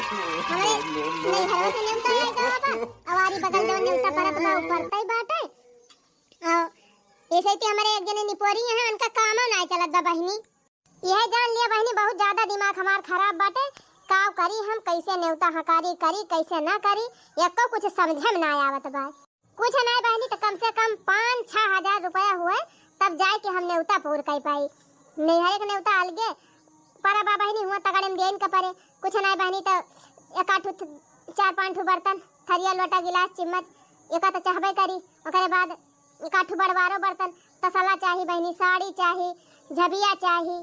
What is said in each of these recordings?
हमारे नहीं हरवा से न्योता आएगा बाबा अवारी बगल जो न्योता परत बा ऊपर तई बाटे ऐसे ही हमारे एक जने निपोरी है उनका काम ना चलत बा बहिनी यह जान लिया बहिनी बहुत ज्यादा दिमाग हमार खराब बाटे काव करी हम कैसे न्योता हकारी करी कैसे ना करी एको कुछ समझे में ना आवत बा कुछ ना बहिनी तो कम से कम 5-6 हजार रुपया हुए तब जाए के हम न्योता पूर कर पाई नहीं हरे के न्योता अलगे पर बा बहिनी हुआ तगड़े में देन का परे कुछ ना बहिनी तो एक आठ 4-5 बर्तन थरिया लोटा गिलास चिम्मच एक तो चाहबे करी ओकरे बाद एक आठ बड़वारो बर्तन तसला चाहिए बहिनी साड़ी चाहिए झबिया चाहिए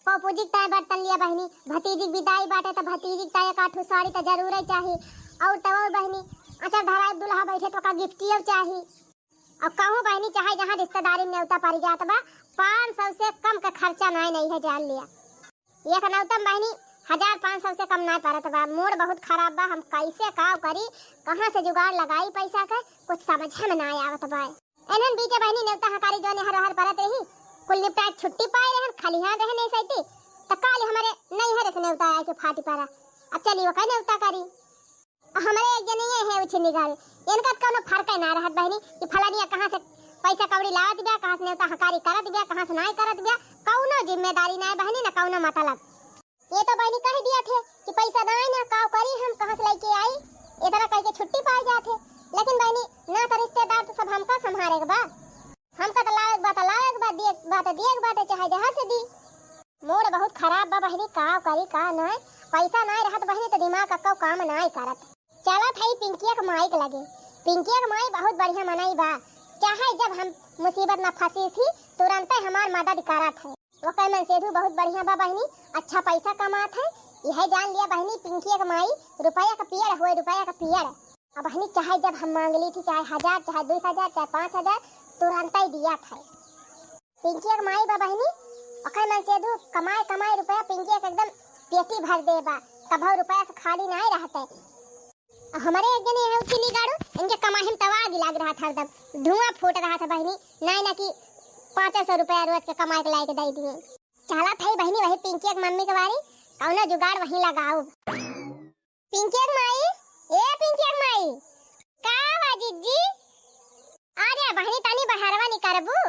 पपूजी ताय बर्तन लिया बहिनी भतीजी विदाई बाटे तो भतीजी ताय एक आठ साड़ी तो जरूर ही चाहिए और तब बहिनी अच्छा धराई दुल्हा बैठे तो का गिफ्टियो चाहिए और कहूँ बहिनी चाहे जहाँ रिश्तेदारी में न्योता पड़ जात बा 500 से कम का खर्चा नहीं है जान लिया एक न्योता बहिनी 1500 से कम नहीं पड़त बा मूड बहुत खराब बा हम कैसे काव करी कहाँ से जुगाड़ लगाई पैसा का कुछ समझ में ना आवत बा एनन बीच बहिनी न्योता हकारी जो ने हर परत रही कुल निपटा छुट्टी पाए रहन खाली हां रहे नहीं सैती त काल हमारे नहीं हरे से न्योता आए के फाटी पारा अब चली वो का न्योता करी हमारे एक जने ये है उछनी निकाल इनका कोनो फर्क ना रहत बहिनी कि फलानिया कहां से पैसा कौड़ी लावत बिया कहां से न्योता हकारी करत बिया कहां से नहीं करत बिया कौनो जिम्मेदारी ना बहिनी ना कौनो मतलब ये तो बहिनी कह दिया थे कि पैसा दाई ना काव करी हम कहां से लेके आई इधर कह के छुट्टी पाए जाते लेकिन बहिनी ना तो रिश्तेदार तो सब हमका संभालेगा बा हमका तो लायक बात दिए चाहे जहां से दी मूड बहुत खराब बा बहिनी काव करी का नहीं पैसा नहीं रहत बहिनी तो दिमाग का काम नहीं करत चलत है पिंकिया के माई के लगे पिंकिया के माई बहुत बढ़िया मनाई बा चाहे जब हम मुसीबत में फंसी थी तुरंत हमार मदद करत है वो कह मन सेधु बहुत बढ़िया बा बहिनी अच्छा पैसा कमात है यह जान लिया बहिनी पिंकिया के माई रुपया का पियर हुए रुपया का पियर अब बहिनी चाहे जब हम मांग ली थी चाहे 1000 चाहे 2000 चाहे 5000 तुरंत ही दिया था पिंकिया के माई बा बहिनी ओकर मन सेधु कमाए रुपया पिंकिया के एकदम पेटी भर दे बा कभो रुपया से खाली नहीं रहते हमारे एक जने है उछली गाड़ू इनके कमाई में तवा लग रहा था एकदम धुआं फूट रहा था बहिनी नहीं ना कि 500 रुपया रोज के कमाई के लायक दे दिए चला था बहिनी वही पिंकिया की मम्मी के बारी कौनो जुगाड़ वहीं लगाओ पिंकिया की माई ए पिंकिया की माई का बाजी जी अरे बहिनी तनी बहरवा नि करबू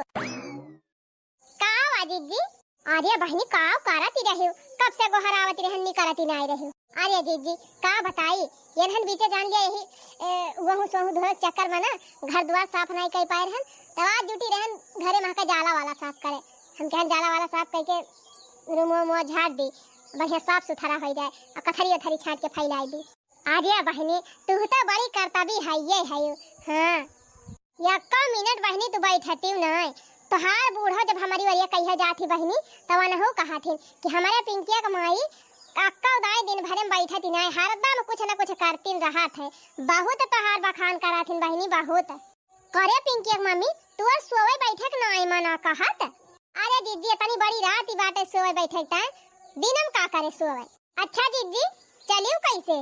का बाजी जी अरे बहिनी का करती रही कब से गोहरावती रहन नि करती नहीं रही अरे जीजी का बताई येनहन बीचे जान लिया यही वहु सोहु धोए चक्कर में ना घर द्वार साफ नहीं कर पाए रहन तब ड्यूटी रहन घरे में का जाला वाला साफ करे हम कहन जाला वाला साफ करके रूम में झाड़ दी बढ़िया साफ सुथरा हो जाए और कथरी उथरी छाट के फैलाई दी अरे बहनी तू तो बड़ी कर्तव्य है ये है हाँ या कम मिनट बहनी तू बैठती नहीं तो हार बूढ़ा जब हमारी वरिया कहिया जाती बहनी तब न हो कहा थी कि हमारे पिंकिया का माई अक्का उदाई दिन भर में बैठती नहीं हरदम कुछ न कुछ करती रहा थे बहुत तोहार बखान करा थी बहनी बहुत करे पिंकी मम्मी तू सोवे बैठक नहीं मना कहत अरे दीदी तनी बड़ी रात ही बाटे सोवे बैठक ता दिनम का करे सोवे अच्छा दीदी चलियो कैसे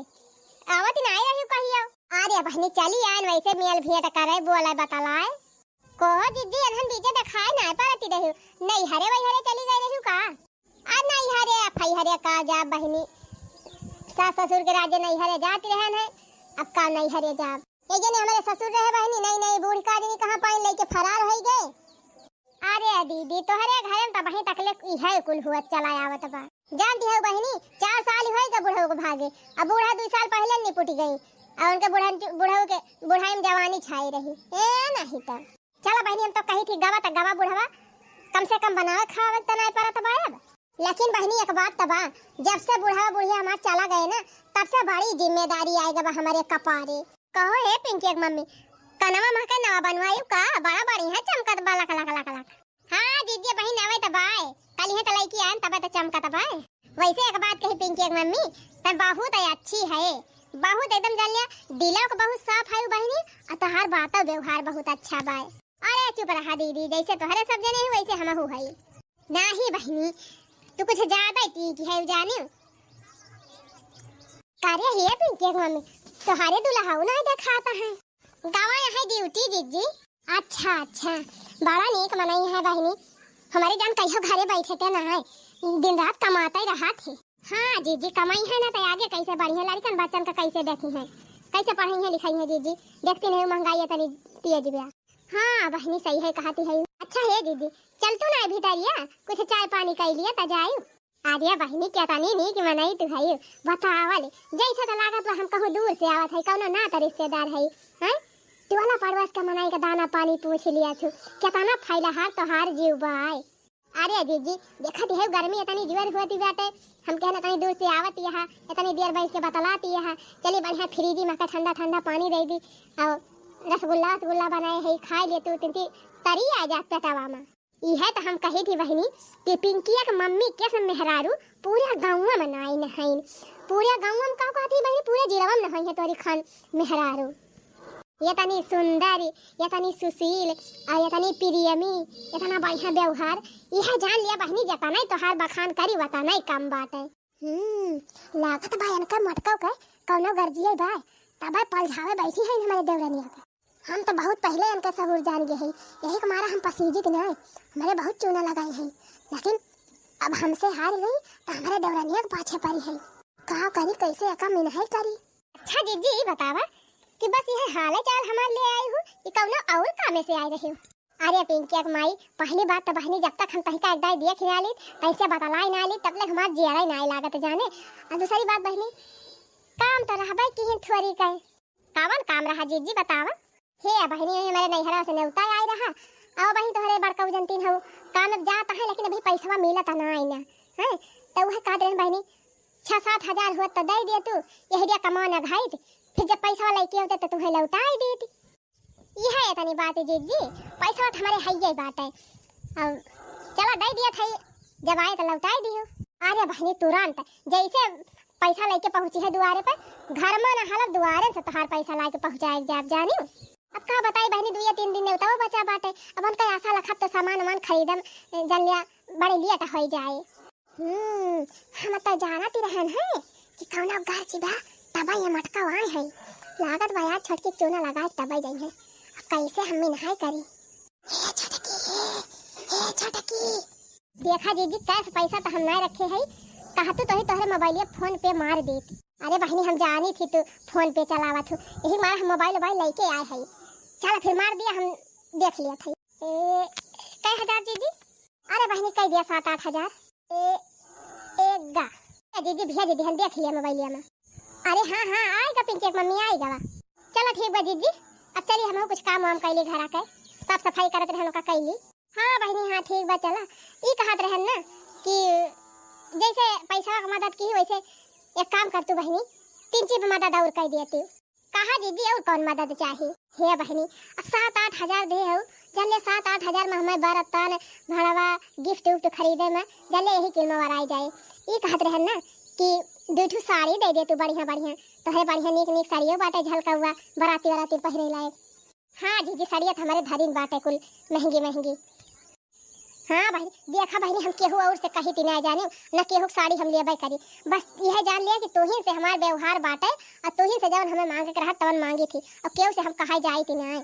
आवत नहीं रही कहियो अरे बहनी चली आन वैसे मेल भेंट करे बोला बतालाए को दीदी अनहन बीजे दिखाए नहीं पारती रही नहीं हरे वही हरे चली गई रही का आ नहीं हरे फई हरे का जा बहनी सास ससुर के राजे नहीं हरे जाती रहन है अब का नहीं हरे जा ये जने हमारे ससुर रहे बहनी नहीं बूढ़ी का आदमी कहां पाइन लेके फरार हो गए अरे दीदी तोहरे घर में तब वहीं तकले इहे कुल हुआ चला आवत बा जानती है बहनी 4 साल होई का बूढ़ा को भागे अब बूढ़ा 2 साल पहले निपुट गई और उनके बुढ़ाई में जवानी छाई रही ए नहीं तो चलो बहनी हम तो कही थी गवा तक गवा बुढ़वा कम से कम बनावे खावे त नहीं परत बाब लेकिन बहनी एक बात तबा जब से बुढ़ा बुढ़िया हमार चला गए ना तब से बड़ी जिम्मेदारी आएगा हमारे कपारे कहो हे पिंकी मम्मी कनवा महके नवा बनवाई का बड़ा बड़ी है चमकत बाला कला कला कला हां दीदी बहनी नवे तबाए कल ही तलाई की आन तब त चमकत बाए वैसे एक बात कही पिंकी मम्मी त बहुत अच्छी है बहुत एकदम जान लिया दिलों को बहुत साफ है बहनी और तोहार बात व्यवहार बहुत अच्छा बाए अरे चुप रहा दीदी जैसे तोहरे सब जने है वैसे हम हो है नहीं बहनी तू कुछ ज्यादा ही की है जाने कार्य है पिंकी मम्मी तोहारे दुल्हा नहीं दिखाता है गावा है ड्यूटी जीजी अच्छा बड़ा नेक मनाई है बहनी हमारे जान कहियो घरे बैठे थे ना है दिन रात कमाता ही रहा थे हाँ जीजी कमाई है ना तो आगे कैसे बढ़ी है, लड़कन बच्चन का कैसे देखी है, कैसे पढ़ी है लिखाई है जीजी, देखती नहीं महंगाई है तनी तेज ब्याह। हाँ बहनी सही है कहती है। अच्छा है दीदी चल तू ना भीतरिया कुछ चाय पानी कर लिया त जायू। आर्या बहनी क्या तानी नहीं कि मनाई तू है बतावल जैसा तो लागत हम कहूँ दूर से आवत है कौनो ना त रिश्तेदार है हैं तू वाला परवास का मनाई का दाना पानी पूछ लिया छु क्या ताना फैला हार तो हार जीव बाय। अरे दीदी देखत है गर्मी इतनी जोर होती बाटे हम कहना तनी दूर से आवत यहाँ इतनी देर बैठ के बतलाती यहाँ चली बढ़िया फ्रिज में का ठंडा ठंडा पानी दे दी और रसगुल्ला रसगुल्ला बनाए है खा ले तू तिनती तरी आ जा पेटवा में। यह तो हम कही थी बहनी कि पिंकिया के मम्मी कैसे मेहरारू पूरे गाँव में नाई नहाइन पूरे गाँव में का कहती बहनी पूरे जिला में नहाई है तोरी खान मेहरारू ये तनी सुंदर ये तनी सुशील और ये तनी प्रियमी इतना बढ़िया व्यवहार यह जान लिया बहनी जता नहीं तोहार बखान करी वता नहीं कम बात है। लागत भाई इनका मटकाव के कौनो गर्जिए भाई तब पलझावे बैठी है हमारे देवरानिया के हम तो बहुत पहले इनके सबूर जान गए हैं यही हमारा हम पसीजित न हमारे बहुत चूना लगाए हैं लेकिन अब हमसे हार गई तो हमारे देवरानिया के पाछे पड़ी है कहा करी कैसे अका मिनहाई करी। अच्छा जीजी बतावा कि बस यह हाल चाल हमारे ले आई हूँ कि कौनो और कामे से आई रही हूँ। अरे पिंकिया की माई पहली बात तो बहनी जब तक हम कहीं का एक देख ना ली कैसे बतलाई ना ली तब तक हमारा जियरा ना लागत जाने और दूसरी बात बहनी काम तो रहा भाई कि थोड़ी कहे कावन काम रहा जीजी बतावा हे बहनी हमारे नैहरा से नेवता आई रहा आओ बहनी तोहरे बड़का जनतीन हो काम अब जाता है लेकिन अभी पैसा मिलता ना आई ना है तो वह कह रहे बहनी 6-7 हजार हुआ तो दे दिया तू यही दिया कमाना घाई फिर जब पैसा लेके होते तो तुम्हें लौटा ही देती। यह है इतनी बात है जीजी पैसा तो हमारे है ये बात है अब चला दे दिया था जब आए तो लौटा ही दियो। अरे बहनी तुरंत जैसे पैसा लेके पहुंची है दुआरे पर घर में न हालत दुआरे से तोहार पैसा लाके पहुंचाए जाब जानी। अब का बताई बहनी 2-3 दिन नेवता बचा बाटे अब उनका आशा लखत तो सामान वामान खरीदम जन लिया बड़े लिया तो हो जाए। हम तो जानत ही रहन है कि कौन घर चिबा तबा ये मटका आए है लागत बा यार छोटकी चूना लगाए तबा जाई है अब कैसे हम मिनहाई करी। हे छोटकी देखा जीजी कैसे पैसा तो हम नहीं रखे है कहतू तो ही तोहरे मोबाइल फोन पे मार देती। अरे बहनी हम जानी थी तू फोन पे चलावत हो यही मारा हम मोबाइल लेके आए है चल फिर मार दिया हम देख लिया था कई हजार जीजी। अरे बहनी कह दिया 7-8 हजार जीजी भैया दीदी हम देख लिया मोबाइल में। अरे हाँ आएगा पिंकी मम्मी आएगा चलो ठीक बा जीजी अब चलिए हम कुछ काम वाम कैली घर आके साफ सफाई करते रहन का कैली। हाँ बहनी हाँ ठीक बा चला ये कहत रहन ना कि जैसे पैसा का मदद की वैसे एक काम कर तू बहनी 3 चीज मदद और कर दिया तू कहा दीदी और कौन मदद चाहिए। हे बहनी अब 7-8 हजार दे हो जल्ले 7-8 हजार में हमें बर्तन भड़वा गिफ्ट उफ्ट खरीदे में जल्ले यही किल में वराई जाए ये कहत रहन ना कि 2 साड़ी दे दे तू बढ़िया बढ़िया तो है बढ़िया नीक साड़ियों बाटे झलका हुआ बराती पहिरे लायक। हाँ जीजी साड़ियाँ हमारे धरीन बाटे कुल महंगी। हाँ भाई देखा बहनी हम केहू और से कही थी ना जाने न केहू साड़ी हम लेबे करी बस यह जान लिया कि तोही से हमार व्यवहार बाटे और तोही से जब हमें मांगे के रहा तवन मांगी थी और केहू से हम कहा जाई थी ना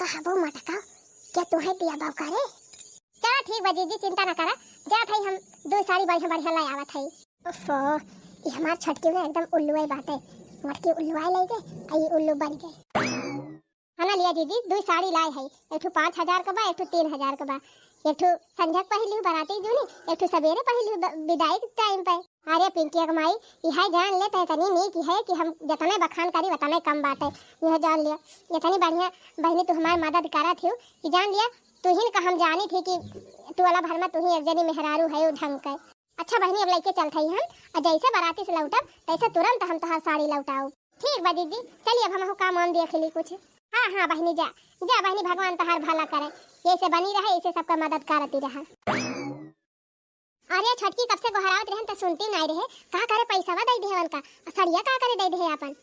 कहबो मटका क्या तोहे दिया बाव करे। चला ठीक बा जीजी चिंता न करा जा भाई हम 2 साड़ी बढ़िया लाई आवत है। ओफो ये हमार छटकी में एकदम उल्लू बाटे मटकी उल्लू ले गए आई उल्लू बन गए है ना लिया दीदी 2 साड़ी लाए है एक 5,000 का बा एक 3,000 का बा एक संझक पहली बराती जूनी एक सवेरे पहली विदाई के टाइम पे। अरे पिंकी माई यह जान ले तनी नहीं की है कि हम जितने बखान करी उतने कम बात है यह जान लिया इतनी बढ़िया बहनी तू हमारी मदद करा थी कि जान लिया तू ही का हम जानी थी कि तू वाला भर में तू ही एक जनी मेहरारू है ढंग का। अच्छा बहनी अब लेके चलते ही हम और जैसे बाराती से लौटब तैसे तुरंत हम तोहार साड़ी लौटाऊ। ठीक बा दीदी चलिए अब हम काम वाम देख ली कुछ। हाँ बहनी जा बहनी भगवान तोहार भला करे ऐसे बनी रहे इसे सबका मदद करती रहा। अरे छटकी कब से गोहरावत रहन तो सुनती नहीं रहे कहा करे पैसा दे दे उनका सड़िया का करे दे दे अपन।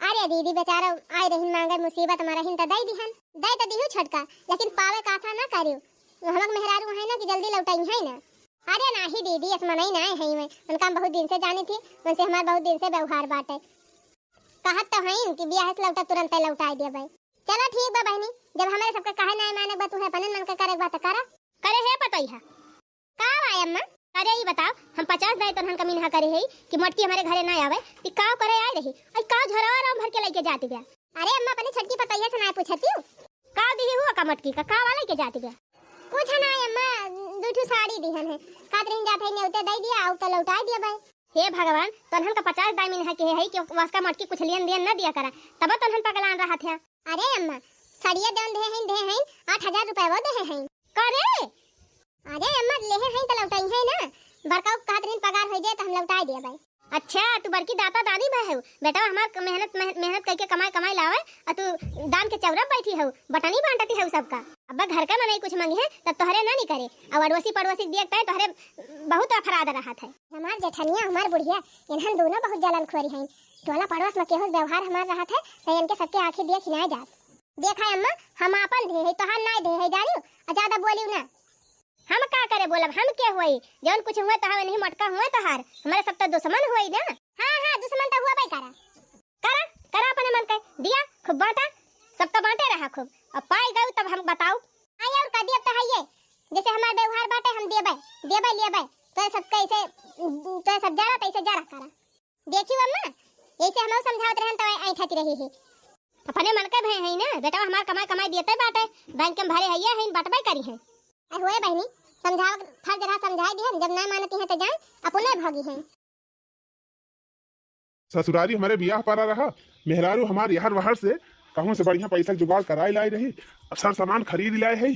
अरे दीदी बेचारा आए रही मांगे मुसीबत में रही तो दे दिहन दे तो दिहु छटका लेकिन पावे का आशा ना करियो हमक मेहरारू है ना कि जल्दी लौटाई है ना। अरे नहीं दीदी इसमें नहीं ना है मैं उनका बहुत दिन से जानी थी उनसे हमारे बहुत दिन से व्यवहार बाटे कहत तो है कि ब्याह से लौटा तुरंत लौटा दे भाई। चलो ठीक बा बहनी जब हमारे सबका कहे नहीं माने बा तू है पनन मन का करे बात करा करे है पतई है का आय अम्मा अरे ये बताओ हम 50 दाई तनहन कमी ना करे है कि मटकी हमारे घरे ना आवे ती का करे आए रही आई का झरा आराम भर के लेके जाती गया। अरे अम्मा अपनी छटकी पतैया से ना पूछती हूं का दी हुआ का मटकी का वाला के जाती गया। कुछ ना अम्मा दूठू साड़ी दिहन है कातरिन जात है नेउते दई दिया आउ त लौटा दिया भाई। हे भगवान तनहन का 50 दाई मिन है कि वास्का मटकी कुछ लेन देन ना दिया करा तब तनहन पगलान रहा था। अरे अम्मा सड़िया दन दे हैं 8000 रुपए वो दे हैं करे। अरे अम्मा ले हैं त लौटाई है ना बड़का कातरिन पगार हो जाए त हम लौटा दिया भाई। अच्छा तू बड़की दाता दादी भाई हो बेटा हमार मेहनत करके कमाई लावे और तू दान के चौरा बैठी हो बटनी बांटती है सबका। अब घर का मने कुछ मांगी है तब तोहरे ना नहीं करे और अड़ोसी पड़ोसी देखता है तोहरे बहुत अपराध रहा है। हमार जेठनिया हमार बुढ़िया इन्हन दोनों बहुत जलनखोरी हैं टोला पड़ोस में केहो व्यवहार हमार रहा है तो इनके सबके आंखें देख ना जात। देखा अम्मा हम अपन दे है तोहार ना दे है जानियो और ज्यादा बोलियो ना हम का करे बोलब हम के होई जौन कुछ हुए तो नहीं मटका हुए तोहार हमारे सब तो दुश्मन होई ना। हां दुश्मन तो हुआ भाई करा अपने मन के दिया खूब बांटा सब तो बांटे रहा खूब अब पाई गई तब हम बताओ आई और कदी अब तो है ये जैसे हमार व्यवहार बाटे हम देबे लेबे तो सब कैसे तो सब जरा तैसे जरा करा देखियो अम्मा ऐसे हम समझावत रहन तो आई ठाती रही है अपने मन के भई है ना बेटा हमार कमाई देते बाटे बैंक में भरे हैया है बटबे करी है आई होए बहनी समझाओ हर जगह समझाई दिहन जब ना मानती है तो जाए अपने भागी हैं। ससुरारी हमारे बियाह पारा रहा मेहरारू हमारे यार वहार से कहूं से बढ़िया पैसा जुगाड़ कराई लाई रही सब सामान खरीद लाए है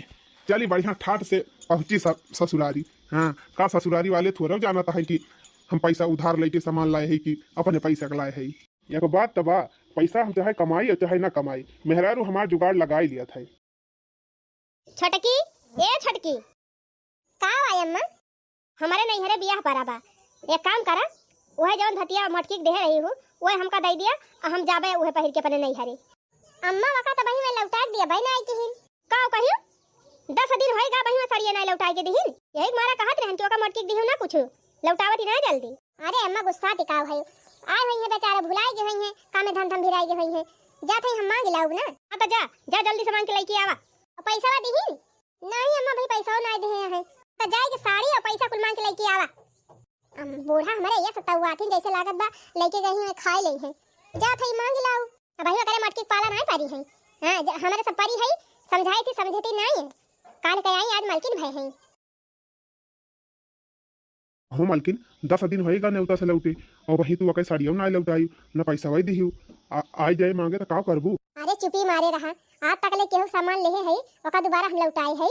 चली बढ़िया ठाट से पहुंची ससुरारी। हाँ का ससुरारी वाले थोड़ा जाना था कि हम पैसा उधार लेके सामान लाए है कि अपने पैसा का लाए है एक बात तबा पैसा हम चाहे कमाई और चाहे ना कमाई मेहरारू हमार जुगाड़ लगाई लिया था। छटकी ए छटकी का आई अम्मा हमारे नहीं हरे बियाह पारा बा एक काम करा ओहे जवन धतिया मटकी दे रही हूं ओहे हमका दे दिया और हम जाबे ओहे पहिर के अपने नहीं हरे। अम्मा वका त बही में लौटा दिया भाई ना आई किहिन का कहियो 10 दिन होएगा बही में साड़िया ना लौटाई के दिहिन यही मारा कहत रहन कि ओका मटकी दिहु ना कुछ लौटावती ना जल्दी। अरे अम्मा गुस्सा टिकाव है आए होई है बेचारा भुलाई गए हैं काम में धन भिराई गए हैं जाते हम मांग लाऊ ना। हां त जा जल्दी सामान के लेके आवा पैसा दिहिन नहीं अम्मा भाई पैसा ना दे है तो जाएगी साड़ी और पैसा कुल मांग के लेके आवा। बूढ़ा हमारे ये सताऊ आथिन जैसे लागत बा लेके गई है खाए ले है जा थई मांग लाओ भाई करे मटकी पाला नहीं पारी है। हां हमारे सब पारी है समझाई थी समझती नहीं है काल के आई आज मालकिन भाई है। हो मालकिन 10 दिन होएगा नेउता से लौटे और वही तू अके साड़ियों ना लौटाई ना पैसा वही दिहु आई जाए मांगे तो का करबू। अरे चुपी मारे रहा आज तक ले केहू सामान ले है ओका दोबारा हम लौटाई है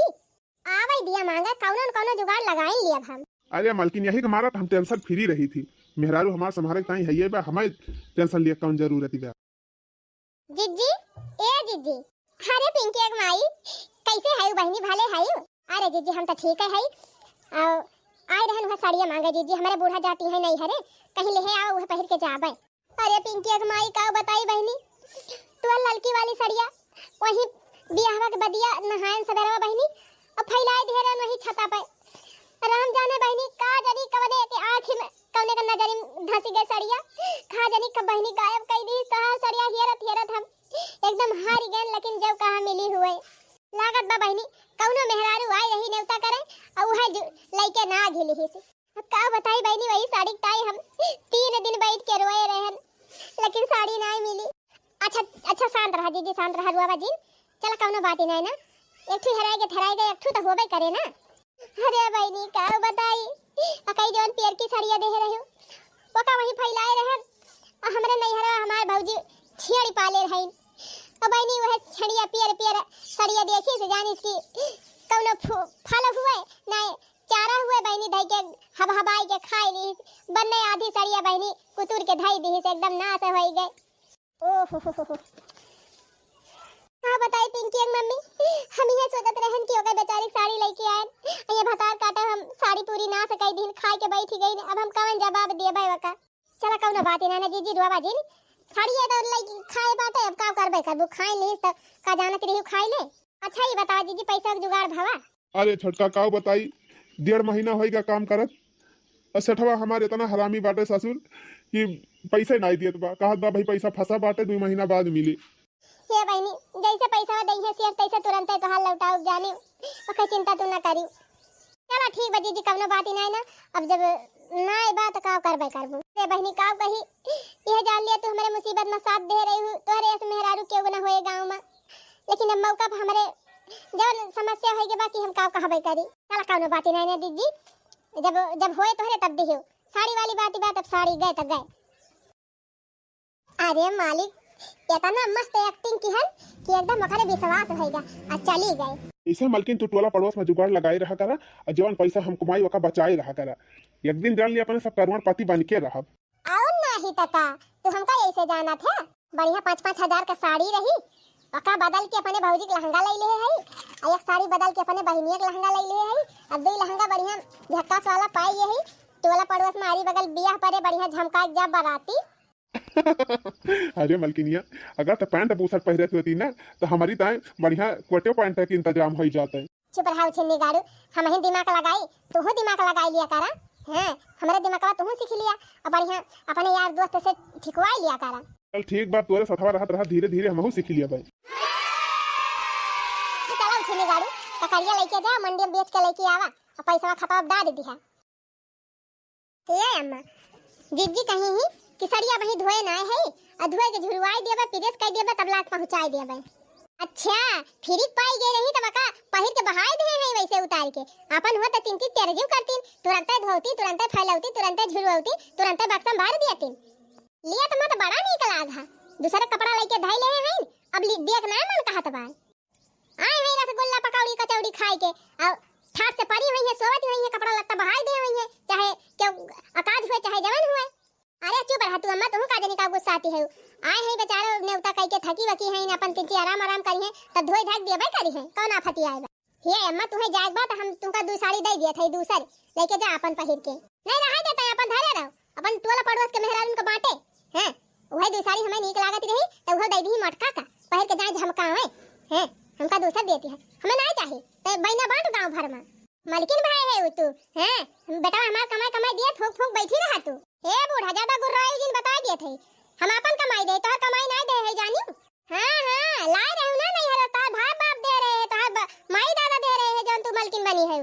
आवे दिया मांगा कौनो न कौनो जुगाड़ लगाई लिया हम। अरे मालकिन यही हमारा हम टेंशन फ्री रही थी मेहरारू हमार संभाले ताई है ये बा हमें टेंशन लिए कौन जरूरत है। जिज्जी ए जिज्जी अरे पिंकी एक माई कैसे है बहनी भले है। अरे जिज्जी हम तो ठीक है आए रहन वह साड़ियां मांगे जिज्जी हमारे बूढ़ा जाती है नहीं हरे कहीं ले आओ वह पहिर के जाबे। अरे पिंकी एक माई का बताई बहनी तू लड़की वाली साड़िया वही बियाहवा के बदिया नहायन सवेरा बहनी अब फैलाए धेरन वही छता पे राम जाने बहनी का जनी कवने के आंख में कवने का नजर धसी गई सड़िया खा जनी का बहनी गायब कई दी कहां सड़िया हेरत हम एकदम हारी गए लेकिन जब कहां मिली हुए लागत बा बहनी कौनो मेहरारू आई रही नेवता करे और वह लइके ना गिली ही से अब का बताई बहनी वही साड़ी ताई हम 3 दिन बैठ के रोए रहन लेकिन साड़ी ना मिली। अच्छा शांत रहा जी शांत रहा रुआ जी चल कौनो बात ही नहीं ना एक ठू हराए गए एक ठू तो होबे करे ना। अरे बहनी का बताई अकई जोन पेड़ की साड़ियां दे रहे हो वो का वही फैलाए रहन हमरे नहीं हरा हमार भौजी छिड़ी पाले रहन अब बहनी वह छड़िया पेड़ साड़ियां देखी से जानी इसकी कौनो फल हुए नहीं चारा हुए बहनी धई के हबाई के खाई ली बनने आधी साड़ियां बहनी कुतुर के धई दी से एकदम नाश हो गए। ओहो हाँ बताई पिंकी मम्मी हम ये सोचत रहन कि ओके बेचारी साड़ी लेके आए ये भतार काटा हम साड़ी पूरी ना सकाई दिन खाए के बैठी गई अब हम कवन जवाब देबे वका। चला कौनो बात ना जीजी रुआ जी साड़ी है तो लेके खाए बाटे अब का करबे करबू खाए नहीं तो का जाना के रही खाई ले। अच्छा ये बता जीजी पैसा का जुगाड़ भवा। अरे छटका का बताई 1.5 महीना होएगा काम करत सेठवा हमारे इतना हरामी बाटे ससुर कि पैसे नहीं दियत बा कहत बा भाई पैसा फंसा बाटे 2 महीना बाद मिली। ये बहनी जैसे पैसा दई है सिर्फ तैसे तुरंत तोहार लौटाओ जाने ओके चिंता तू ना करी चला ठीक बा जीजी, कवनो बात ही नहीं ना। अब जब ना आई बात का करबे करबू रे बहनी, का कही यह जान लिया तू हमारे मुसीबत में साथ दे रही हूँ, तोहरे ऐसे मेहरारू क्यों ना होए गाँव में। लेकिन अब मौका पर हमारे जब समस्या होएगी बाकी हम का कहबे करी। चला कवनो बात ही नहीं ना दीदी, जब जब होए तोहरे तब दिहियो। साड़ी वाली बात ही बात, अब साड़ी गए तब गए। अरे मालिक इतना मस्त एक्टिंग की है कि एकदम ओकरे विश्वास होएगा आ चली गए। ऐसे मलकिन तू टोला पड़ोस में जुगाड़ लगाए रहा करा और जवन पैसा हम कमाई वका बचाए रहा करा। एक दिन जान लिया अपने सब करोड़पति बन के रहब। और नहीं तका तो हमका ऐसे जाना था, बढ़िया 5-5 हजार का साड़ी रही, ओका बदल के अपने भौजी के लहंगा ले ले है, और एक साड़ी बदल के अपने बहिनिया के लहंगा ले ले है, अब दो लहंगा बढ़िया झक्कास वाला पाई है। टोला पड़ोस में आरी बगल बियाह परे बढ़िया झमका जा बाराती। अरे मलकिनिया, अगर तो पैंट बूसट पहरे होती ना तो हमारी ताए बढ़िया कोटे पैंट के इंतजाम हो जाता है। चुप रहा छिन्नी गाड़ू, हम ही दिमाग लगाई तू ही दिमाग लगाई लिया करा। हां हमारे दिमाग का तू सीख लिया, अब बढ़िया अपने यार दोस्त से ठिकवाई लिया करा। चल ठीक बात, तोरे सथवा रहत रहा, धीरे धीरे हमहू सीख लिया भाई। चलो छिन्नी गाड़ू ककरिया लेके जा, मंडी में बेच के लेके आवा और पैसा खपा डाल दी है। ये अम्मा जीजी कहीं ही किसरिया वही धोए ना है, अधोए के झुरवाई देबे, प्रेस कर देबे, तब लात पहुंचाई देबे। अच्छा फिर पाई गए रही तब का पहिर के बहाई दे है वैसे उतार के अपन हुआ त 3-3 तेरजू करती, तुरंत धोती, तुरंत फैलावती, तुरंत झुरवाती, तुरंत बक्सा भर देती। लिया तो मत बड़ा निकल आधा दूसरा कपड़ा लेके धाई ले है। अब देख ना मन कहत बा आए है रसगुल्ला पकौड़ी कचौड़ी खाए के और ठाट से पड़ी हुई है, सोवत हुई है, कपड़ा लत्ता बहाई दे हुई है, चाहे क्यों अकाज हुए चाहे जवन हुए। अरे चुप रहा तू अम्मा, तू का जनी का गुस्सा आती है। आए है बेचारा नेवता कह के थकी वकी है, अपन तिनची आराम आराम करी है तब धोई ढक दिया भाई करी है, कौन आफती आएगा। हे अम्मा तुम्हें जाग बात, हम तुमका दू साड़ी दे दिया था दूसर लेके जा अपन पहिर के। नहीं रहा देता है अपन धरे रहो, अपन टोला पड़ोस के मेहरान को बांटे हैं। वही दू साड़ी हमें नीक लागत रही तो वह दे दी मटका का पहिर के जाए झमकावे हैं, हमका दूसर देती है, हमें नहीं चाहिए तो बहिना बांट गांव भर में। मलकिन भाई है तू हैं बेटा, हमार कमाई कमाई दिए फूक फूक बैठी रहा तू। ए बूढ़ा ज्यादा गुर्राई जिन बता दिए थे, हम अपन कमाई दे तोहर कमाई नहीं दे है जानी। हां लाए रहू ना, नहीं है तार भाई बाप दे रहे, तोहर माई दादा दे रहे हैं जौन तू मलकिन बनी है।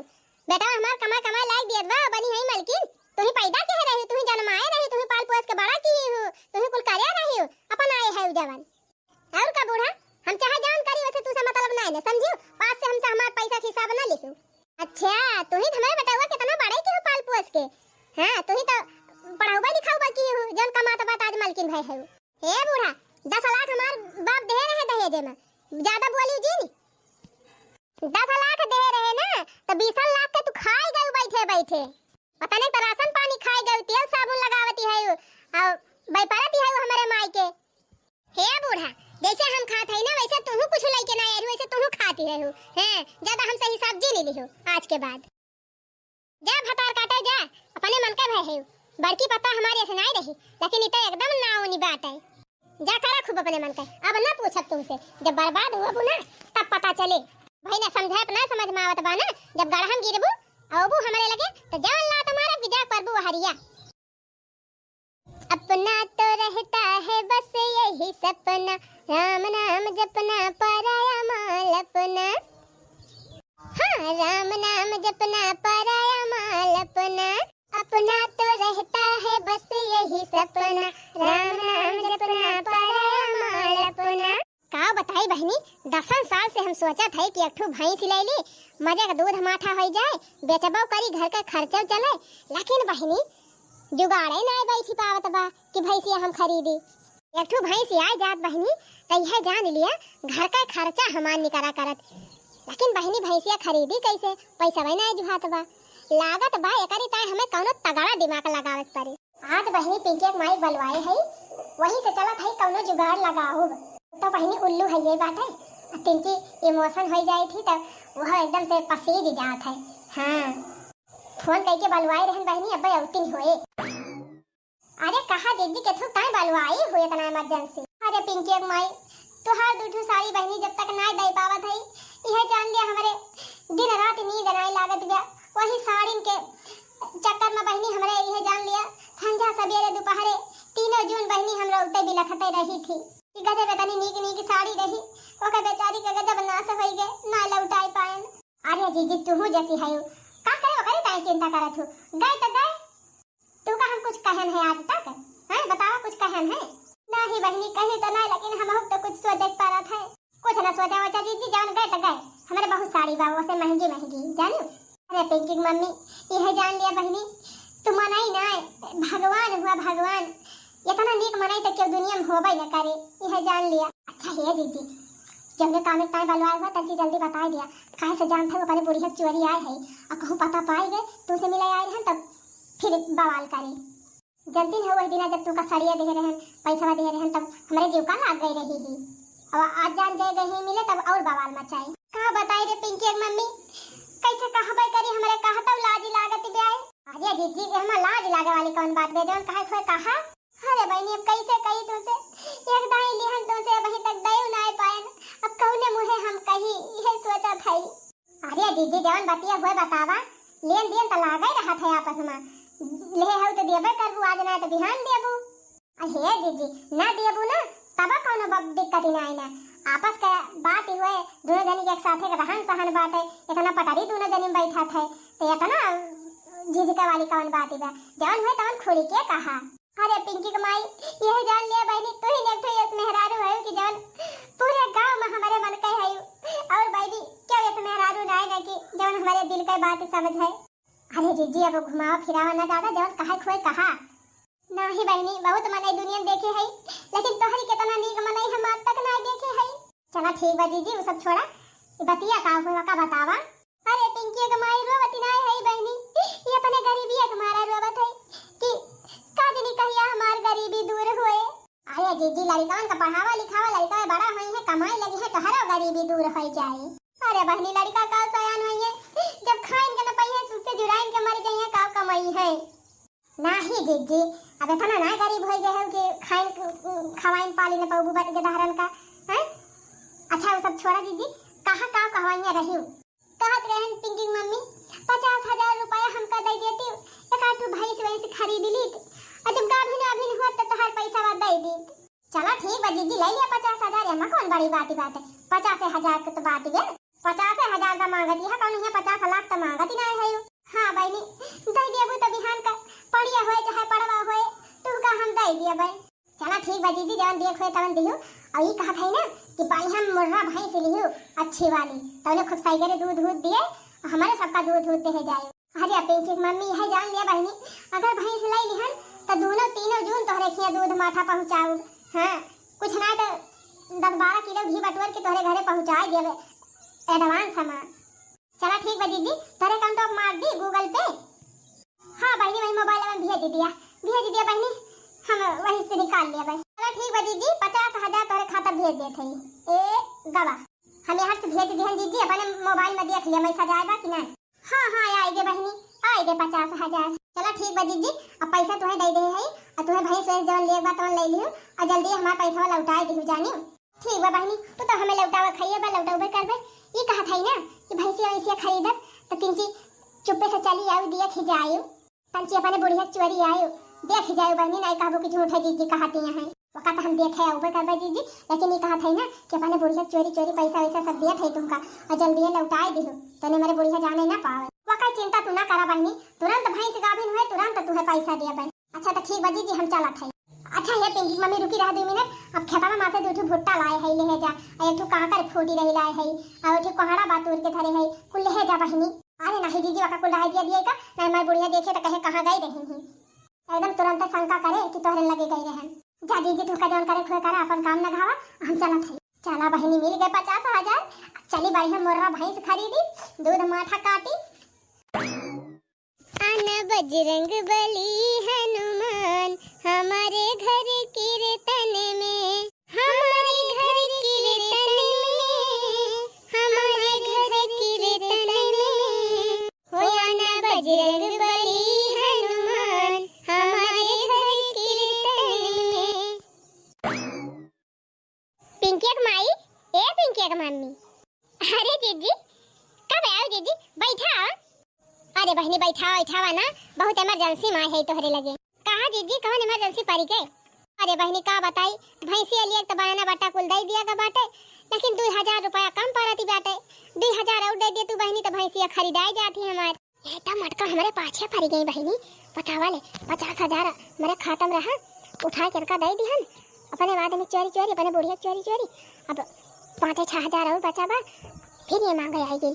बेटा हमार कमाई कमाई लायक दियत बा बनी है मलकिन, तू ही पैदा के रही, तू ही जन्माए रही, तू ही पाल पोस के बड़ा की हो, तू ही कुल कार्य रही हो, अपन आए है जवान। और का बूढ़ा हम चाहे जान करी वैसे तू से मतलब नहीं है, समझियो पास से हमसे हमार पैसा के हिसाब ना लिखो। अच्छा तू ही हमारे बेटा हुआ कितना बड़े की हो पाल पोस के। हां तू ही तो पढ़ाऊबा लिखाऊबा की हो, जन कमाता बात आज मलकिन भाई है। हे बूढ़ा 10 लाख हमार बाप दे रहे दहेज में, ज्यादा बोली जी नहीं 10 लाख दे रहे ना तो 20 लाख के तू खाई गई बैठे बैठे, पता नहीं तो राशन पानी खाई गई, तेल साबुन लगावती है और बैपारती है हमारे माई के। हे बूढ़ा जैसे हम खाते हैं ना वैसे तुम कुछ लेके ना आई, वैसे तुम खाती है हो हैं, ज्यादा हमसे हिसाब जी नहीं लियो आज के बाद। जा भतार काटे जा, अपने मन का भय है, बड़की पता हमारे ऐसे नहीं रही, लेकिन इतना एकदम नाउनी बात है। जा करा खूब अपने मन का, अब ना पूछब तुमसे, जब बर्बाद हुआ ना तब पता चले। भाई ना समझे अपना समझ में आवत बा ना, जब गड़हम गिरबू अबू हमारे लगे तो जान ला तुम्हारा विजा करबू हरिया। अपना तो रहता है बस यही सपना, राम नाम जपना पराया माल अपना। हाँ राम नाम जपना पराया माल अपना, अपना तो रहता है बस यही सपना, राम नाम जपना पराया माल अपना। का बताई बहनी 10 साल से हम सोचा थे कि एक ठो भैंस ले ली, मजे का दूध माठा हो जाए, बेचबो करी घर का खर्चा चले, लेकिन बहनी जुगाड़े नहीं बैठी पावत बा कि भैंसिया हम खरीदी। एक ठो भैंस आए जात बहनी तो यह जान लिया घर का खर्चा हमार निकरा करत, लेकिन बहनी भैंसिया खरीदी कैसे, पैसा भी नहीं जुहात बा, लागत बा एकरी ताय हमें कौनो तगड़ा दिमाग लगावत पड़ी। आज बहनी पिंकी के माई बलवाए है, वही से चलत है कौनो जुगाड़ लगाओ, तो बहनी उल्लू है ये बात है, तिनची इमोशन हो जाई थी तो वह एकदम से पसीज जात है। हाँ फोन करके बलवाई रहन बहनी अब औती होए। अरे कहा दीदी के थू ताई बलवाई हुए तना इमरजेंसी। अरे पिंकी एक माई तोहार दूठू साड़ी बहनी जब तक ना दे पावत है, यह जान लिया हमारे दिन रात नींद नहीं लागत गया, वही साड़ी के चक्कर में बहनी हमरे यह जान लिया संध्या सवेरे दोपहरे तीनों जून बहनी हमरा उते बिलखते रही थी कि गधे बेतनी नीक नीक साड़ी रही, ओके बेचारी के गजब नाश हो गए ना लौटाई पाएन। अरे जीजी तू जैसी है का करे ओकरे ताई चिंता करत हो। गए तो गए, तू का हम कुछ कहन है आज तक? हैं बतावा कुछ कहन है? नहीं बहनी कहीं तो नहीं, लेकिन हम तो कुछ सोचे परत है। कुछ ना सोचा वचा दीदी, जान गए तो गए। हमारे बहुत साड़ी बाबू से महंगी महंगी जानो। अरे पिंकी की मम्मी यह जान लिया बहनी, तू मनाई ना, भगवान हुआ भगवान, इतना नीक मनाई तो क्यों दुनिया में होबे न करे, यह जान लिया। अच्छा है दीदी, जब ने काम टाइम बलवाया हुआ तब जल्दी बता दिया, काहे से जानते हो अपने बुढ़िया चोरी आए है और कहूँ पता पाए गए तुमसे मिले आए रहन तब फिर बवाल करे। जल्दी है वही दिन जब तू का साड़िया दे रहन, पैसा दे रहन, तब हमारे जीव का लाग गई रही ही, और आज जान जाए गई मिले तब और बवाल मचाए। कहा बताई रे पिंकी की मम्मी, कैसे कहा भाई करी हमारे कहा तब लाज लागत बे। अरे दीदी हमारा लाज लागे वाली कौन बात बे, जौन कहे खोए कहा। अरे बहनी अब कैसे कही तुमसे, एक दाई लिहन तुमसे अभी तक दयु ना पाए, अब कौने मुहे हम कही, यह सोचा था। अरे दीदी जौन बतिया हुए बतावा, लेन देन तो लागे रहा था आपस में, ले हो तो देबे करबू, आज ना तो बिहान देबू। अरे दीदी ना देबू ना तब कौनो दिक्कत ही ना, आपस का बात हुए, दोनों जनी के एक साथे रहन सहन बाटे, इतना पटारी दोनों जनी बैठा थे, तो इतना झिझका वाली कौन बात है, जौन हुए तौन खुली के कहा। अरे पिंकी कमाई यह जान लिया बहनी, तू ही नेक्स्ट यस मेहरारू है कि जौन पूरे गांव में हमारे मन के है, और बहनी क्या यस मेहरारू ना है कि जौन हमारे दिल की बात समझ है। अरे जीजी अब घुमावा फिरावा ना ज्यादा, जौन कहे खोए कहा। नहीं बहनी बहुत मनाई दुनिया देखे है, लेकिन तोहरी कितना नीक मनाई हम आज तक ना देखे है। चला ठीक बा जीजी, वो सब छोड़ा, बतिया का हुआ का बतावा। अरे पिंकी कमाई रोवती ना है बहनी, ये अपने गरीबी तुम्हारा रोवत है कि काजनी कहिया हमार गरीबी दूर हुए। अरे जीजी लड़कान का पढ़ावा लिखावा, लड़का बड़ा हुई है, कमाई लगी है तो हर गरीबी दूर हो जाए। अरे बहनी लड़का का सयान हुई है, जब खाइन के न पइहे सुते जुराइन के मर जाइए का कमाई है। नहीं जीजी अब इतना ना गरीब हो गए हो कि खाइन खवाइन पाली न पाऊ बुबत के धारण का हैं। अच्छा वो सब छोड़ा जीजी, कहां का कहवाइया रही कहत रहन पिंकी मम्मी 50,000 रुपया हमका दे देती, एक आठू भैंस वैंस खरीद ली, और जब गाभिन हुआ तो तोहार पैसा वा दे दी। चला ठीक बा जीजी ले लिया 50,000, एमा कौन बड़ी बात है, 50,000 के तो बात है, 50,000 का मांगती है, कौन है 50 लाख तो मांगती ना है। हाँ बहनी दे देबू तो बिहान का पड़िया होए चाहे पड़वा होए तू का हम दे दिए भाई। चला ठीक बा दीदी, जवन देख होए तवन दियो। और ये कहा था ना कि बढ़िया मुर्रा भैंस लियो अच्छी वाली, तौने खूब सही करे दूध दिए, हमारे सबका दूध दे जाए। अरे पिंकी मम्मी है जान लिया बहनी, अगर भैंस ले लिहन तो दोनों तीनों जून तोहरे खिया दूध माठा पहुंचाऊ। हाँ कुछ ना तो 10-12 किलो घी बटवर के तोहरे घरे पहुंचा देवे एडवांस सामान। चला ठीक बा दीदी, तोरे अकाउंट में मार दी गूगल पे। हाँ बहनी वही मोबाइल में भेज दिया बहनी, हम वहीं से निकाल लिया भाई। चला ठीक बा दीदी, 50,000 तोरे खाता भेज देते हैं। ए गवा हम यहाँ से भेज दिहन दीदी, अपने मोबाइल में देख लिया पैसा जाएगा कि नहीं। हाँ आएगे बहनी आएगे 50,000। चला ठीक बा दीदी, अब पैसा तुम्हें दे दे है, और तुम्हें भैंस वैंस जवन लेगा तवन ले लियो, और जल्दी हमारा पैसा लौटा दियो जानी। ठीक बा बहनी, तू तो हमें लौटावा खाइए बा लौटावे करबे। ये कहा था ना कि भैंसिया वैसिया खरीदब तो पिंकी चुप्पे से चली आऊ देख ही जायो, तंची अपने बुढ़िया चोरी आयो देख ही जायो बहनी, नहीं कहबो कि झूठ है जीजी कहती हैं। वो कहता हम देखे आऊबे करबे जीजी, लेकिन ये कहा था ना कि अपने बुढ़िया चोरी पैसा वैसा सब दिया थे तुमका, और जल्दी लौटाए दियो तो मेरे बुढ़िया जाने ना पावे। वो का चिंता तू ना करा बहनी, तुरंत भैंस गाभिन हुए तुरंत तुम्हें पैसा दिया बहन। अच्छा तो ठीक बा जीजी हम चला थे। अच्छा ये पिंकी मम्मी रुकी रह 2 मिनट, अब खेता में मासे 2 भुट्टा लाए है, ले जा, और एक ठो काकर फूटी रही लाए है, और एक ठो कोहड़ा बातूर के धरे है, कुल ले जा बहनी। अरे नहीं जीजी वका कुल रह दिया का नहीं, मैं बुढ़िया देखे तो कहे कहां गई रही हैं, एकदम तुरंत शंका करे कि तोहरे लगे गई रहन। जा जीजी तू का जौन करे खोए करा, अपन काम न घावा, हम चला थे। चला बहनी मिल गए 50,000, चली बढ़िया मुर्रा भैंस खरीदी, दूध माठा काटी। आना बजरंग बली हनुमान हमारे घर कीर्तन में, हमारे घर कीर्तन में, हमारे घर कीर्तन में, हो आना बजरंग बली हनुमान हमारे घर कीर्तन में। पिंकी की माई, ए पिंकी की मम्मी, अरे जीजी कब आओ जीजी, बैठा। अरे बहनी बैठावा ना, बहुत इमरजेंसी में है तोहरे लगे। कहा जीजी कौन इमरजेंसी पड़ी के? अरे बहनी का बताई, भैंसी लिए तो बनाना बाटा कुल दे दिया का बाटे, लेकिन 2,000 रुपया कम पड़ती बाटे, 2,000 और दे दिए तू बहनी तो भैंसिया खरीदाई जाती हमार। ये तो मटका हमारे पाछे पड़ गई बहनी। बतावा ले 50,000 मेरे खातम रहा, उठा के दे दिहन अपने आदमी चोरी चोरी, अपने बुढ़िया चोरी चोरी। अब 5-6 हजार और बचा बा, फिर ये मांगे आई गई।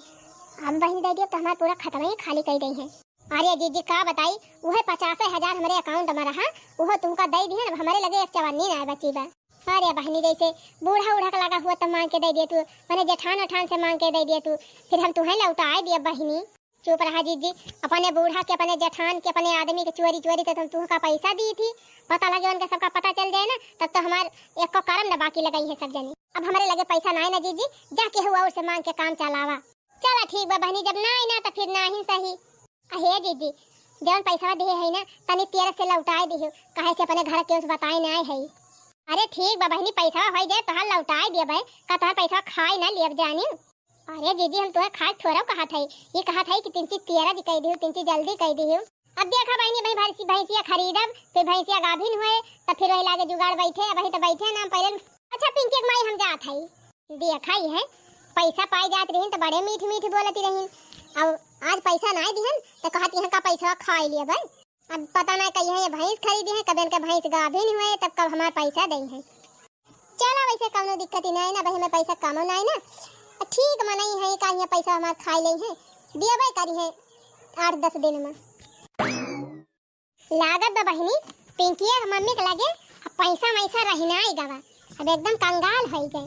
अब बहनी दे दिया तो हमारा पूरा खत्म है, खाली कर गई है। अरे जीजी का बताई, वह 50,000 हमारे अकाउंट में रहा, वह तुमका दे दी है। अब हमारे लगे 1 चवन्नी ना बची बा। अरे बहनी जैसे बूढ़ा उड़ा का लगा हुआ तब मांग के दे दिए तू, मैंने जेठान से मांग के दे दिए तू, फिर हम तुम्हें लौटा दिया बहनी। चुप रहा जीजी, अपने बूढ़ा के, अपने जेठान के, अपने आदमी के चोरी चोरी तो तुम का पैसा दी थी। पता लगे उनका सबका पता चल जाए ना, तब तो हमारे एक को कर्म न बाकी लगाई है सब जने। अब हमारे लगे पैसा ना है ना जीजी, जाके हुआ उससे मांग के काम चलावा। चला ठीक बा बहनी, जब ना आई ना तो फिर ना ही सही। अहे जीजी जौन पैसा दिए है ना तनी तेरे से लौटाए दियो, काहे से अपने घर के उस बताए ना है। अरे ठीक बा बहनी, पैसा हो जाए तो हाल लौटाए दिए भाई, का तोहर पैसा खाई ना लियब जानी। अरे जीजी हम तुम्हें खाद थोड़ा कहा था, ये कहा था कि 3 कह दी, 3 जल्दी कह दी। अब देखा बहनी भाई भैंसिया खरीदब, फिर भैंसिया गाभिन हुए तो फिर वही लागे जुगाड़ बैठे। अब तो बैठे ना पहले। अच्छा पिंकी के माई हम जात हई, देखा ही है पैसा पाई जात रही तो बड़े मीठ मीठ बोलती रही। अब आज पैसा ना दिहन तो कहती है का पैसा खाई लिए भाई। अब पता ना कही है भैंस खरीदी है, कब इनका भैंस गाभिन हुए तब कब हमारा पैसा दई है। चला वैसे कौनो दिक्कत ही नहीं ना भाई, में पैसा कमो नहीं ना, ठीक मनाई है का ये पैसा हमार खाई ले है, दिया भाई करी है 8-10 दिन में लागत बा बहनी। पिंकिया मम्मी के लगे पैसा वैसा रहना ही गवा, अब एकदम कंगाल हो गए।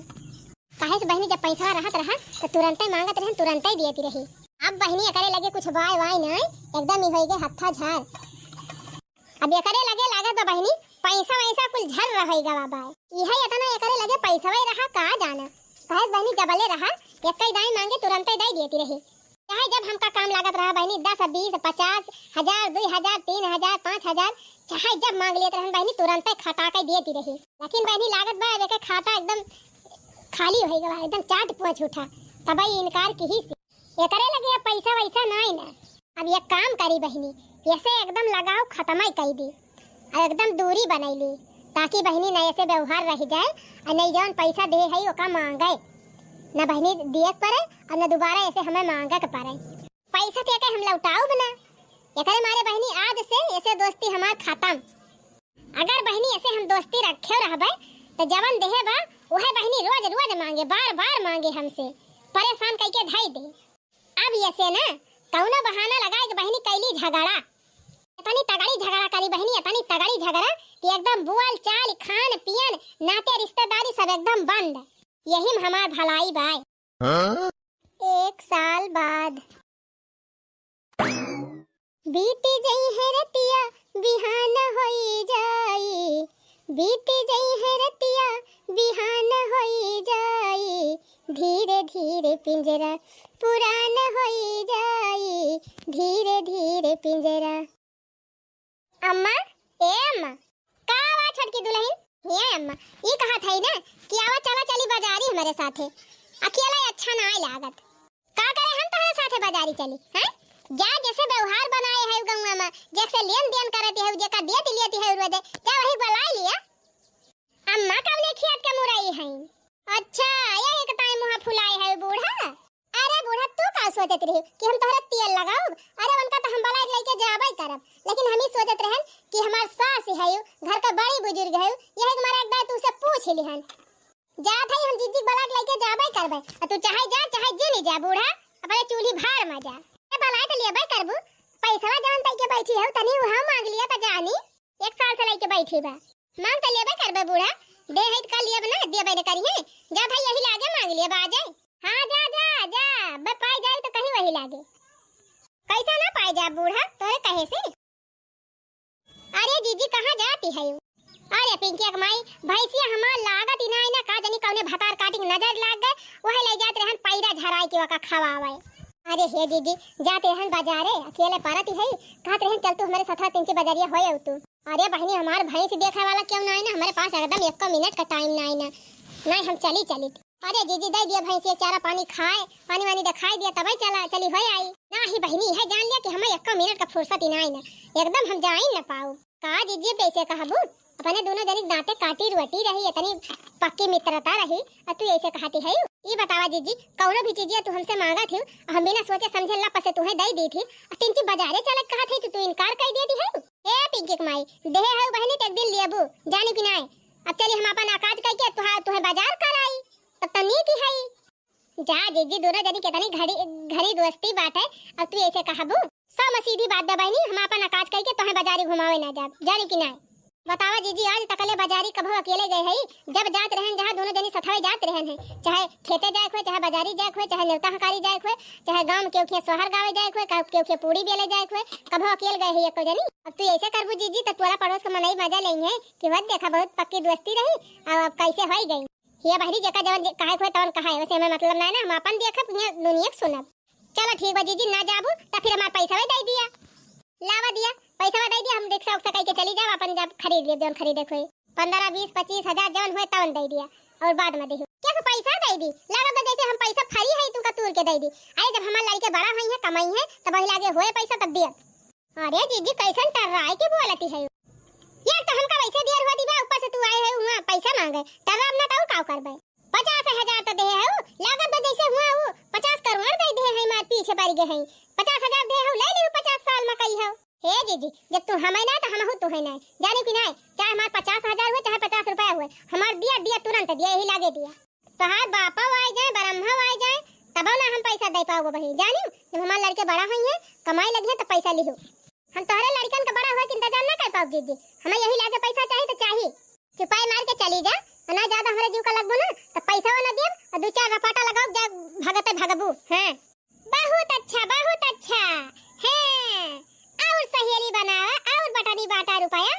काहे से बहनी जब पैसा रहत रहा तो तुरंत ही मांगत रहे, तुरंत ही देती रही। अब बहनी करे लगे कुछ बाय वाय नहीं, एकदम ही हो गए हत्था झार। अब ये करे लगे लागत बा बहनी पैसा वैसा कुल झर रही गवा बाय, यही इतना ये करे लगे पैसा वही रहा का जाना। काहे बहनी जबले रहा एक ही दाई मांगे तुरंत ही दाई देती रही। चाहे जब हमका काम लागत रहा बहनी 10, 20, 50 हजार, 2 हजार, 3 हजार, 5 हजार, चाहे जब मांग लेते रहन बहनी तुरंत ही खटा के देती रही। लेकिन बहनी लागत बा एक खाता एकदम खाली हो गया, एकदम चाट पोछ उठा, तब इनकार की ही ये करे लगे पैसा वैसा नहीं ना। अब ये काम करी बहनी, ऐसे एकदम लगाओ खत्म ही कर दी और एकदम दूरी बनैली, ताकि बहनी नए से व्यवहार रह जाए और नहीं जौन पैसा दे है ओका मांगे ना बहनी दिए पड़े और न दोबारा ऐसे हमें मांगा के पड़े। पैसा दे के हम लौटाओ बना एकरे मारे बहनी आज से ऐसे दोस्ती हमार खत्म। अगर बहनी ऐसे हम दोस्ती रखे रहबे तो जवन देहे बा वह बहनी रोज रोज मांगे, बार बार मांगे, हमसे परेशान करके ढाई दे। अब ऐसे ना कौनो बहाना लगाए कि बहनी कैली झगड़ा, इतनी तगड़ी झगड़ा करी बहनी, इतनी तगड़ी झगड़ा कि एकदम बोल चाल खान पियन नाते रिश्तेदारी सब एकदम बंद। यही हमार भलाई बाय। 1 साल बाद बीती जई है रतिया बिहान होई जाई, बीती जई है रतिया बिहान होई जाई, धीरे धीरे पिंजरा पुरान होई जाई, धीरे धीरे पिंजरा। अम्मा ए अम्मा का आवा छोटकी दुल्हन, ये अम्मा ये कहा था ना कि आवा चला चली बाजारी हमारे साथे, अकेला अच्छा ना लागत। का करे हम तुम्हारे साथे बाजारी चली हैं? जा जैसे व्यवहार बनाए है गंगा में, जैसे लेन देन करती है जेका देती लेती है रोज, क्या वही बुला लिया। अम्मा कवने खियात के मुराई है? अच्छा ये एक टाइम मुंह फुलाए है बूढ़ा। अरे बूढ़ा तू का सोचत रही कि हम तोहरा तेल लगाऊ? अरे उनका तो हम बला लेके जाबे करब, लेकिन हम ही सोचत रहन कि हमार सास है घर का बड़ी बुजुर्ग है, यही हमारा एक बार तू से पूछ लिहन। जा भाई हम जिद्दी बला लेके जाबे करबे, तू चाहे जा चाहे जे नहीं जा बूढ़ा, अपने चूल्ही भार में जा। ए बला तो लेबे करबू, पैसा जान तई के बैठी है तनी वहां मांग लिया त जानी 1 साल से लेके बैठी बा, मांग तो लेबे करबे बूढ़ा, दे है का लिए बना देबे न करिए। जा भाई यही लागे मांग लिया बा जाए। हां जा जा जा बे पाई जाए तो कहीं वही लागे, कैसा ना पाई जा बूढ़ा तोरे कहे से। अरे जीजी कहां जाती है? अरे पिंकी के माई भैंसिया हमार लागत ही ना का जनी कौने भतार काटी नजर लाग गए, वही ले जात रहन पैरा झराई के वका खवावे। अरे हे जीजी जाते रहन बाजारे अकेले परत है, कहत रहन चल तू हमारे साथ 3 बाजारिया होए तू। अरे बहनी हमार भैंस देखे वाला क्यों ना है ना, हमारे पास एकदम 1 मिनट का टाइम नहीं ना, नहीं हम चली। अरे जीजी दे दिया भैंसिया चारा पानी खाए, पानी वानी दिखाई दिया तब चला चली हो आई ना ही बहनी है जान लिया कि हमें 1 मिनट का फुर्सत ही नहीं ना, एकदम हम जा ही ना पाऊ। का जीजी पैसे कहबू अपने दोनों जनी दांते काटी रोटी रही, इतनी पक्की मित्रता रही और तू ऐसे कहती है ये बतावा जीजी, कौनो भी चीजिया तू हमसे मांगा थी, हम बिना सोचे समझे ला पसे तुम्हें दई दी थी, और तिनकी बाजारे चलत कहा थी तू इनकार कर दे दी है। ए पिंकी माई, देहे है बहनी तक दिल लियाबू, जानी कि नहीं। अब चली हम अपन आकाज कह के तुहे बाजार कराई, तब तनी की है। जा जीजी, दोनों जनी कितनी घड़ी दोस्ती बात है, अब तू ऐसे कहबू। सब सीधी बात दा बहनी, हम अपन आकाज कह के तुहे बाजारी घुमावे ना जा, जानी कि नहीं। बतावा जीजी, आज तकले बाजारी कभो अकेले गए है, जब जात रहन जहां दोनों जनी सथावे जात रहन है, चाहे खेते जाए खोए, चाहे बाजारी जाए खोए, चाहे नेवता हकारी जाए खोए, चाहे गांव के उखे सोहर गावे जाए खोए, के पूरी बेले जाए खोए, कभो अकेले गए है एको जनी। अब तू ऐसे करबू जीजी त तोरा पड़ोस के मनई मजा लेंगे कि वत देखा बहुत पक्की दोस्ती रही, अब कैसे होई गई। ये बहरी जका जवन काहे खोए तवन कहा है, वैसे हमें मतलब ना हम अपन देखब दुनिया के सुनब। चलो ठीक बा जीजी, ना जाबू त फिर हमार पैसा दे दिया, लावा दिया पैसा दे दिया, हम रिक्शा उक्सा कह के चली जाओ, अपन जब खरीद लिए जौन खरीदे खोए 15 20 25 हजार जौन हुए तवन दे दिया, और बाद में देहु क्या पैसा दे दी लागत जैसे हम पैसा फ्री है तुमका तूर के दे दी। अरे जब हमार लड़के बड़ा हुई है कमाई है तब वही लागे होए पैसा तब दिया। अरे जीजी कैसन टर्राए के बोलती है यार, तो हमका वैसे दिया हुआ दीबा, ऊपर से तू आए है वहां पैसा मांगे, टर्रा अपना तो का करबे। 50,000 तो दे है लागत जैसे हुआ वो 50 करोड़ दे दे है, मार पीछे पड़ गए है 50,000 दे है, ले ले 50 साल में कही है। हे जीजी, जब तू हमें ना तो हम तू है ना, जाने कि नहीं, चाहे हमारे 50,000 हुए चाहे 50 रुपया हुए, हमार दिया तुरंत दिया, यही लागे दिया। तो हाँ बापा आ जाए ब्रह्मा आ जाए तब ना हम पैसा दे पाओगे बही, जानी जब हमारे लड़के बड़ा हुई है कमाई लगी है तो पैसा लिहो। हम तोहरे लड़कन का बड़ा हुआ कि इंतजार ना कर पाओ जीजी, हमें यही लागे पैसा चाहिए तो चाहिए, चुपाई मार के चली जा, ना ज्यादा हमारे जीव का लगबो ना तो पैसा ना दिए, और 2-4 रपाटा लगाओ जा भगते भगबू। हैं बहुत अच्छा है, और सहेली बनावा और बटनी बाटा रुपया।